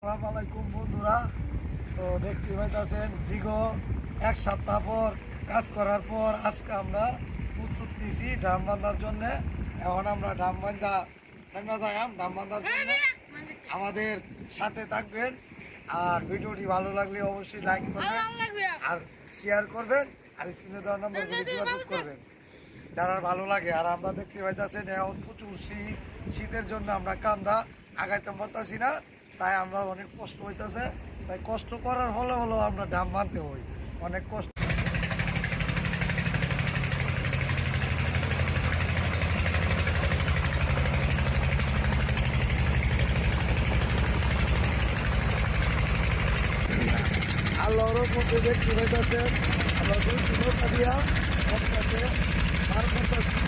আসসালামু আলাইকুম বন্ধুরা। তো দেখতে পাইতেছেন জিগো এক সপ্তাহ পর কাজ করার পর আজকে আমরা প্রস্তুত নিছি ড্রাম বাঁধার জন্য। এখন আমরা ড্রাম বাঁধার জন্য আমাদের সাথে থাকবেন। আর ভিডিওটি ভালো লাগলে অবশ্যই লাইক করবেন আর শেয়ার করবেন আর স্ক্রিনে দেওয়ার নাম্বারগুলি যোগাযোগ করবেন যারা ভালো লাগে। আর আমরা দেখতে পাইতেছেন এখন প্রচুর শীতের জন্য আমরা কামটা আগাইতে পারতেছি না, তাই আমরা অনেক কষ্ট হইতেছে। তাই কষ্ট করার ফলে হলেও আমরা ডাম বাঁধতে হই, অনেক কষ্ট। আল্লাহর মধ্যে দেখতে পাইতেছেন আমরা দুই কিলো কাটিয়া পার করতেছি।